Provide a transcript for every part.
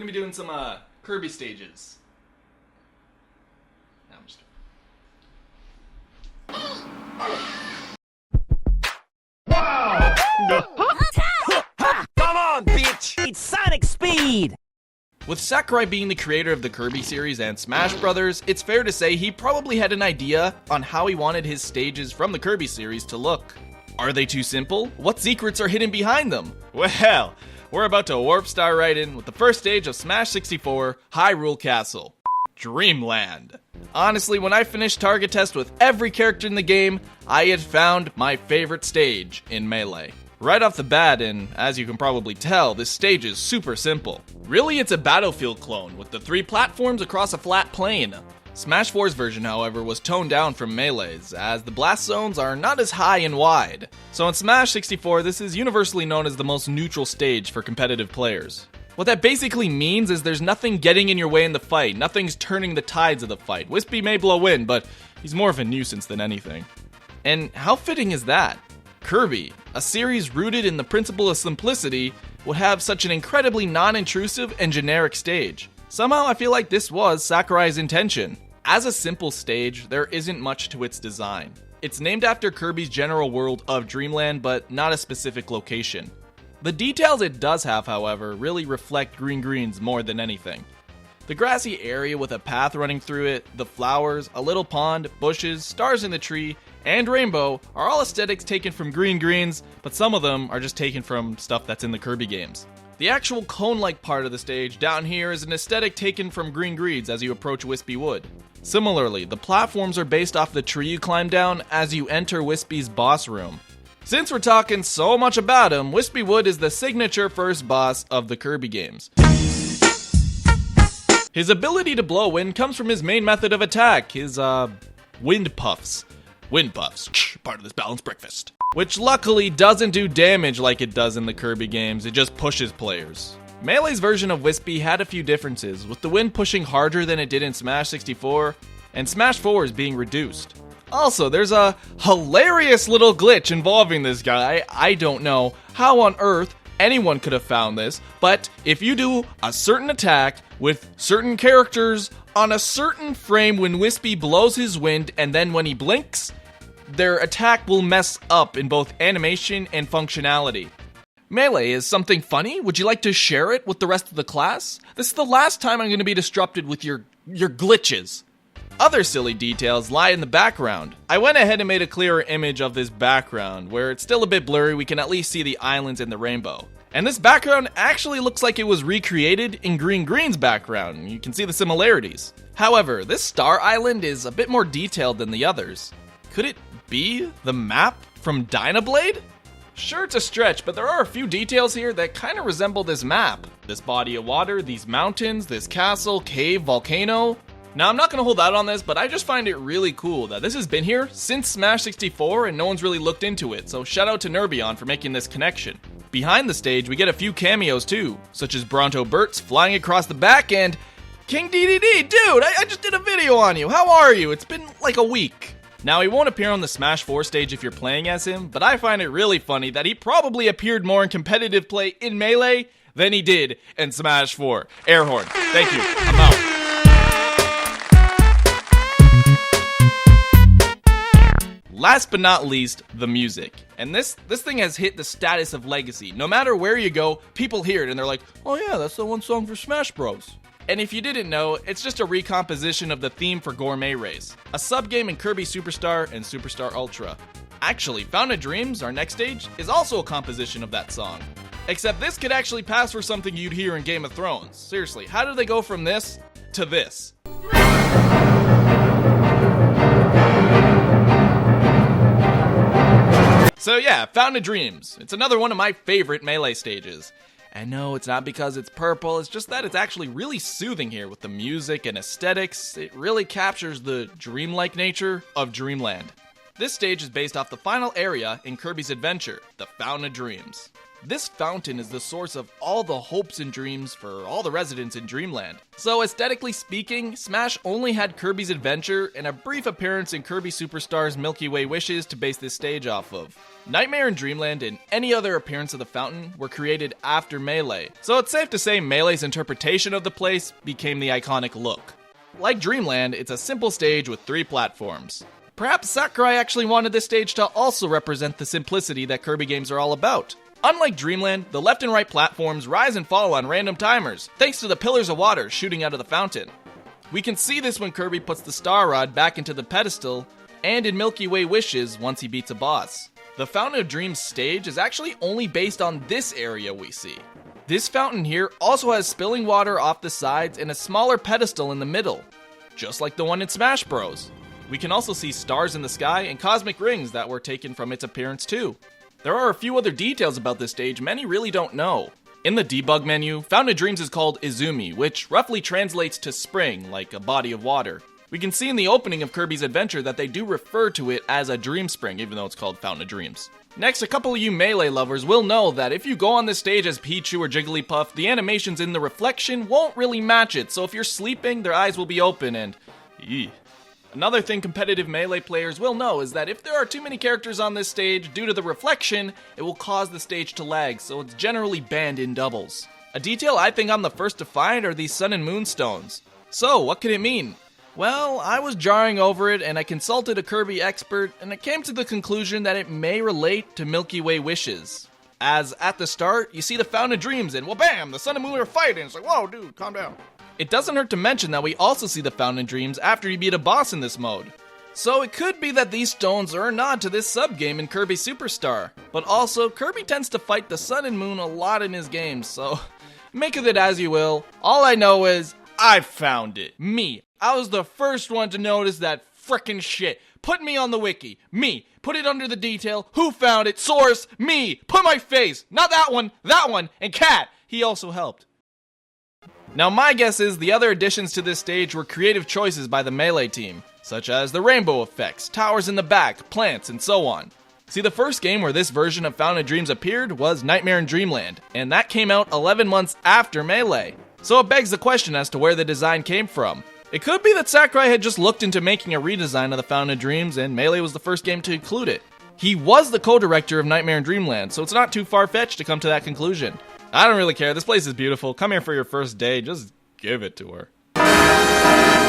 gonna be doing some Kirby stages. No, I'm just... Wow! Come on, bitch! It's Sonic Speed! With Sakurai being the creator of the Kirby series and Smash Brothers, it's fair to say he probably had an idea on how he wanted his stages from the Kirby series to look. Are they too simple? What secrets are hidden behind them? Well, we're about to warp star right in with the first stage of Smash 64, Hyrule Castle. Dreamland. Honestly, when I finished target test with every character in the game, I had found my favorite stage in Melee. Right off the bat, and as you can probably tell, this stage is super simple. Really, it's a Battlefield clone with the 3 platforms across a flat plane. Smash 4's version, however, was toned down from Melee's, as the blast zones are not as high and wide. So in Smash 64, this is universally known as the most neutral stage for competitive players. What that basically means is there's nothing getting in your way in the fight, nothing's turning the tides of the fight. Whispy may blow in, but he's more of a nuisance than anything. And how fitting is that? Kirby, a series rooted in the principle of simplicity, would have such an incredibly non-intrusive and generic stage. Somehow I feel like this was Sakurai's intention. As a simple stage, there isn't much to its design. It's named after Kirby's general world of Dreamland, but not a specific location. The details it does have, however, really reflect Green Green's more than anything. The grassy area with a path running through it, the flowers, a little pond, bushes, stars in the tree, and rainbow are all aesthetics taken from Green Greens, but some of them are just taken from stuff that's in the Kirby games. The actual cone-like part of the stage down here is an aesthetic taken from Green Greens as you approach Whispy Wood. Similarly, the platforms are based off the tree you climb down as you enter Whispy's boss room. Since we're talking so much about him, Whispy Wood is the signature first boss of the Kirby games. His ability to blow wind comes from his main method of attack, his, wind puffs. Wind puffs, part of this balanced breakfast. Which luckily doesn't do damage like it does in the Kirby games, it just pushes players. Melee's version of Whispy had a few differences, with the wind pushing harder than it did in Smash 64, and Smash 4's being reduced. Also, there's a hilarious little glitch involving this guy. I don't know how on earth anyone could have found this, but if you do a certain attack with certain characters on a certain frame when Whispy blows his wind and then when he blinks, their attack will mess up in both animation and functionality. Melee is something funny? Would you like to share it with the rest of the class? This is the last time I'm going to be disrupted with your glitches. Other silly details lie in the background. I went ahead and made a clearer image of this background. Where it's still a bit blurry, we can at least see the islands and the rainbow. And this background actually looks like it was recreated in Green Green's background. You can see the similarities. However, this star island is a bit more detailed than the others. Could it be the map from Dynablade? Sure, it's a stretch, but there are a few details here that kind of resemble this map. This body of water, these mountains, this castle, cave, volcano. Now, I'm not going to hold out on this, but I just find it really cool that this has been here since Smash 64 and no one's really looked into it, so shout out to Nirbion for making this connection. Behind the stage, we get a few cameos too, such as Bronto Burt's flying across the back and King DDD, dude, I just did a video on you, how are you? It's been like a week. Now, he won't appear on the Smash 4 stage if you're playing as him, but I find it really funny that he probably appeared more in competitive play in Melee than he did in Smash 4. Air horn. Thank you. I'm out. Last but not least, the music. And this thing has hit the status of legacy. No matter where you go, people hear it and they're like, oh yeah, that's the one song for Smash Bros. And if you didn't know, it's just a recomposition of the theme for Gourmet Race, a sub-game in Kirby Superstar and Superstar Ultra. Actually, Fountain of Dreams, our next stage, is also a composition of that song. Except this could actually pass for something you'd hear in Game of Thrones. Seriously, how did they go from this to this? So yeah, Fountain of Dreams. It's another one of my favorite Melee stages. And no, it's not because it's purple, it's just that it's actually really soothing here with the music and aesthetics. It really captures the dreamlike nature of Dreamland. This stage is based off the final area in Kirby's adventure, the Fountain of Dreams. This fountain is the source of all the hopes and dreams for all the residents in Dreamland. So aesthetically speaking, Smash only had Kirby's Adventure and a brief appearance in Kirby Superstar's Milky Way Wishes to base this stage off of. Nightmare in Dreamland and any other appearance of the fountain were created after Melee, so it's safe to say Melee's interpretation of the place became the iconic look. Like Dreamland, it's a simple stage with 3 platforms. Perhaps Sakurai actually wanted this stage to also represent the simplicity that Kirby games are all about. Unlike Dreamland, the left and right platforms rise and fall on random timers, thanks to the pillars of water shooting out of the fountain. We can see this when Kirby puts the Star Rod back into the pedestal, and in Milky Way Wishes once he beats a boss. The Fountain of Dreams stage is actually only based on this area we see. This fountain here also has spilling water off the sides and a smaller pedestal in the middle, just like the one in Smash Bros. We can also see stars in the sky and cosmic rings that were taken from its appearance too. There are a few other details about this stage many really don't know. In the debug menu, Fountain of Dreams is called Izumi, which roughly translates to spring, like a body of water. We can see in the opening of Kirby's Adventure that they do refer to it as a dream spring, even though it's called Fountain of Dreams. Next, a couple of you Melee lovers will know that if you go on this stage as Pichu or Jigglypuff, the animations in the reflection won't really match it, so if you're sleeping, their eyes will be open and... Another thing competitive Melee players will know is that if there are too many characters on this stage, due to the reflection, it will cause the stage to lag, so it's generally banned in doubles. A detail I think I'm the first to find are these Sun and Moon stones. So, what could it mean? Well, I was jarring over it and I consulted a Kirby expert, and I came to the conclusion that it may relate to Milky Way Wishes. As at the start, you see the Fountain of Dreams and, well bam, the Sun and Moon are fighting. It's like, whoa dude, calm down. It doesn't hurt to mention that we also see the Fountain of Dreams after you beat a boss in this mode. So it could be that these stones are a nod to this sub-game in Kirby Superstar. But also, Kirby tends to fight the Sun and Moon a lot in his games, so make of it as you will. All I know is, I found it. Me. I was the first one to notice that frickin' shit. Put me on the wiki. Me. Put it under the detail. Who found it? Source. Me. Put my face. Not that one, and Cat. He also helped. Now my guess is the other additions to this stage were creative choices by the Melee team, such as the rainbow effects, towers in the back, plants, and so on. See, the first game where this version of Fountain of Dreams appeared was Nightmare in Dreamland, and that came out 11 months after Melee. So it begs the question as to where the design came from. It could be that Sakurai had just looked into making a redesign of the Fountain of Dreams and Melee was the first game to include it. He was the co-director of Nightmare in Dreamland, so it's not too far-fetched to come to that conclusion. I don't really care, this place is beautiful. Come here for your first day, just give it to her.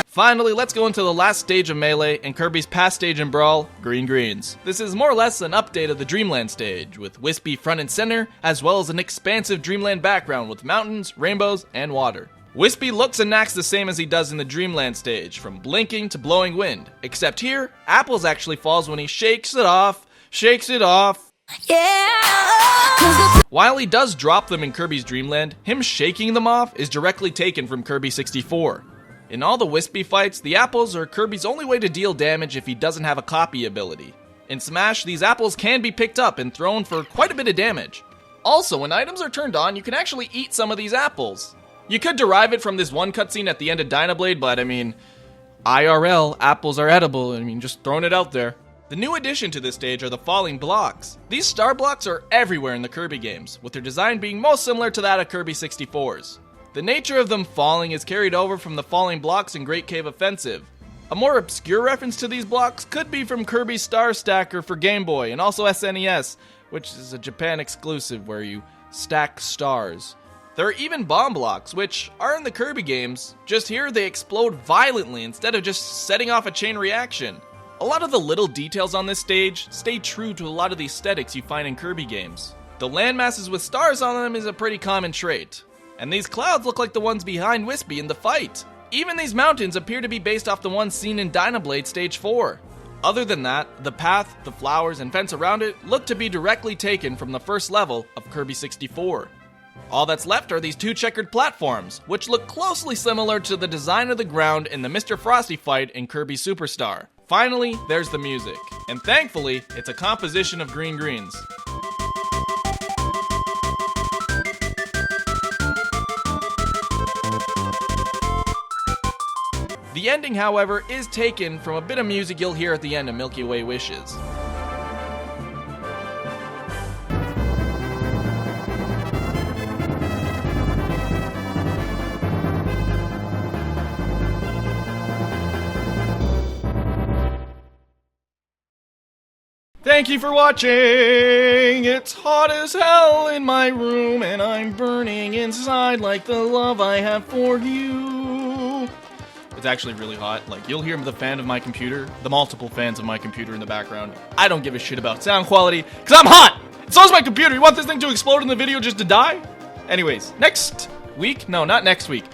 Finally, let's go into the last stage of Melee and Kirby's past stage in Brawl, Green Greens. This is more or less an update of the Dreamland stage, with Whispy front and center, as well as an expansive Dreamland background with mountains, rainbows, and water. Whispy looks and acts the same as he does in the Dreamland stage, from blinking to blowing wind, except here, Apples actually falls when he shakes it off. Yeah! While he does drop them in Kirby's Dreamland, him shaking them off is directly taken from Kirby 64. In all the Whispy fights, the apples are Kirby's only way to deal damage if he doesn't have a copy ability. In Smash, these apples can be picked up and thrown for quite a bit of damage. Also, when items are turned on, you can actually eat some of these apples. You could derive it from this one cutscene at the end of Dynablade, but I mean, IRL, apples are edible, just throwing it out there. The new addition to this stage are the falling blocks. These star blocks are everywhere in the Kirby games, with their design being most similar to that of Kirby 64's. The nature of them falling is carried over from the falling blocks in Great Cave Offensive. A more obscure reference to these blocks could be from Kirby's Star Stacker for Game Boy and also SNES, which is a Japan exclusive where you stack stars. There are even bomb blocks, which are in the Kirby games, just here they explode violently instead of just setting off a chain reaction. A lot of the little details on this stage stay true to a lot of the aesthetics you find in Kirby games. The landmasses with stars on them is a pretty common trait. And these clouds look like the ones behind Whispy in the fight. Even these mountains appear to be based off the ones seen in Dynablade Stage 4. Other than that, the path, the flowers, and fence around it look to be directly taken from the first level of Kirby 64. All that's left are these two checkered platforms, which look closely similar to the design of the ground in the Mr. Frosty fight in Kirby Superstar. Finally, there's the music, and thankfully, it's a composition of Green Greens. The ending, however, is taken from a bit of music you'll hear at the end of Milky Way Wishes. Thank you for watching! It's hot as hell in my room, and I'm burning inside like the love I have for you. It's actually really hot. Like, you'll hear the fan of my computer, the multiple fans of my computer in the background. I don't give a shit about sound quality, because I'm hot! So is my computer! You want this thing to explode in the video just to die? Anyways, next week? No, not next week.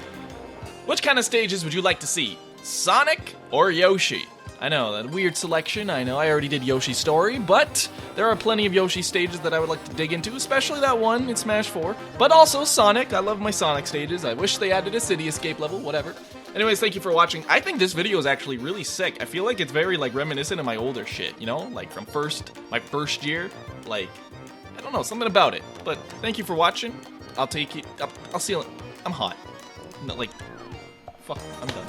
Which kind of stages would you like to see? Sonic or Yoshi? I know, that weird selection, I know, I already did Yoshi's Story, but there are plenty of Yoshi stages that I would like to dig into, especially that one in Smash 4, but also Sonic. I love my Sonic stages. I wish they added a city escape level, whatever. Anyways, thank you for watching. I think this video is actually really sick. I feel like it's very, like, reminiscent of my older shit, you know? Like, from my first year, like, I don't know, something about it. But thank you for watching. I'll see you, I'm hot. No, like, fuck, I'm done.